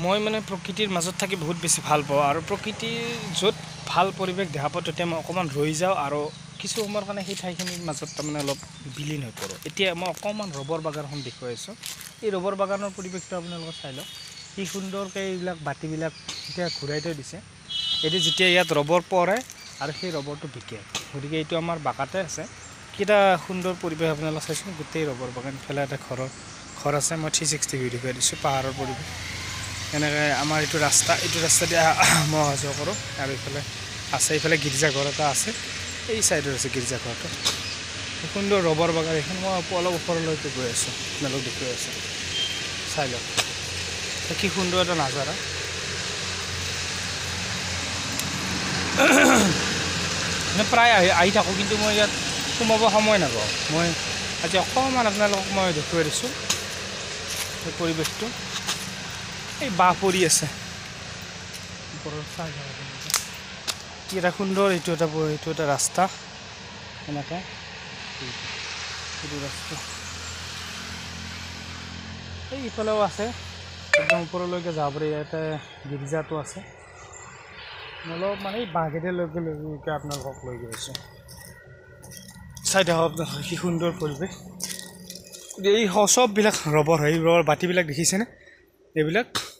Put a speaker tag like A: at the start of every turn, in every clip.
A: মই মানে প্ৰকৃতিৰ মাজত থাকি বহুত বেছি ভাল পাওঁ আৰু প্ৰকৃতিৰ য'ত ভাল পৰিৱেশ দেখা পাওঁ তেতিয়া মই অকণমান ৰৈ যাওঁ আৰু কিছু সময়ৰ কাৰণে সেই ঠাইখিনিৰ মাজত তাৰমানে অলপ বিলীন হৈ পৰোঁ। এতিয়া মই অকণমান ৰবৰ বাগানখন দেখুৱাই আছোঁ। এই ৰবৰ বাগানৰ পৰিৱেশটো আপোনালোকে চাই লওক, কি সুন্দৰকৈ এইবিলাক বাতিবিলাক এতিয়া ঘূৰাই থৈ দিছে। এতিয়া যেতিয়া ইয়াত ৰবৰ পৰে আৰু সেই ৰবৰটো বিকে, গতিকে এইটো আমাৰ বাগাতে আছে। কেইটা সুন্দৰ পৰিৱেশ আপোনালোকে চাইছোঁ, গোটেই ৰবৰ বাগান। ইফালে এটা ঘৰ আছে, মই 360 ভিউ দেখুৱাই দিছোঁ পাহাৰৰ পৰিৱেশ। এনেকৈ আমাৰ এইটো ৰাস্তা দি মই অহা যোৱা কৰোঁ। আৰু ইফালে আছে, ইফালে গীৰ্জাঘৰ এটা আছে, এই চাইডত আছে গীৰ্জাঘৰটো। সুন্দৰ ৰবৰ বাগান এইখন। মই অলপ ওপৰলৈকে গৈ আছোঁ, আপোনালোক দেখুৱাই আছোঁ, চাই লওক কি সুন্দৰ এটা নাজাৰা। মানে প্ৰায় আহি থাকোঁ, কিন্তু মই ইয়াত সোমাব সময় নাপাওঁ। মই আজি অকণমান আপোনালোকক মই দেখুৱাই দিছোঁ এই পৰিৱেশটো। এই বাঁহ পৰি আছে ওপৰত, চাই কি এটা সুন্দৰ। এইটো এটা ৰাস্তা, এনেকৈ এইটো ৰাস্তা। এই ইফালেও আছে, একদম ওপৰলৈকে যাব পাৰি। ইয়াতে গীৰ্জাটো আছে। অলপ মানে এই বাঁহকেইটালৈকে আপোনালোকক লৈ গৈ আছোঁ, চাই থাকক আপোনালোকে কি সুন্দৰ পৰিৱেশ। এই চববিলাক ৰবৰ হয়, এই ৰবৰ বাতিবিলাক দেখিছেনে?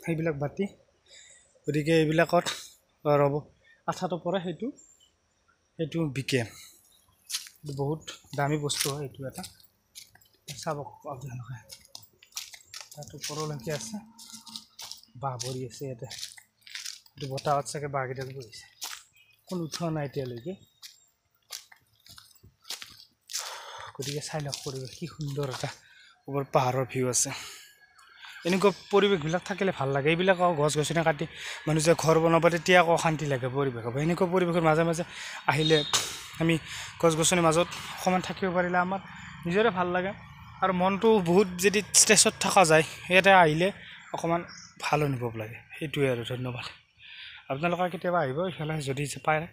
A: সেইবিলাক বাতি। গতিকে এইবিলাকত ৰব আঠাটো পৰে, সেইটো বিকে। বহুত দামী বস্তু হয় এইটো এটা। চাবক আপোনালোকে, তাত ওপৰলৈকে আছে, বাঁহ ভৰি আছে ইয়াতে। এইটো বতাহত চাগে বাঁহকেইডাল পৰিছে, কোনো উঠোৱা নাই এতিয়ালৈকে। গতিকে চাই লওক পৰিৱেশ কি সুন্দৰ এটা ওপৰত পাহাৰৰ ভিউ আছে। এনেকুৱা পৰিৱেশবিলাক থাকিলে ভাল লাগে। এইবিলাক আকৌ গছ গছনি কাটি মানুহ যে ঘৰ বনাব, তেতিয়া আকৌ অশান্তি লাগে পৰিৱেশ হ'ব। এনেকুৱা পৰিৱেশৰ মাজে মাজে আহিলে, আমি গছ গছনিৰ মাজত অকণমান থাকিব পাৰিলে আমাৰ নিজৰে ভাল লাগে। আৰু মনটো বহুত যদি ষ্ট্ৰেছত থকা যায়, ইয়াতে আহিলে অকণমান ভাল অনুভৱ লাগে। সেইটোৱে আৰু, ধন্যবাদ। আপোনালোকে কেতিয়াবা আহিব ইফালে যদি পাৰে।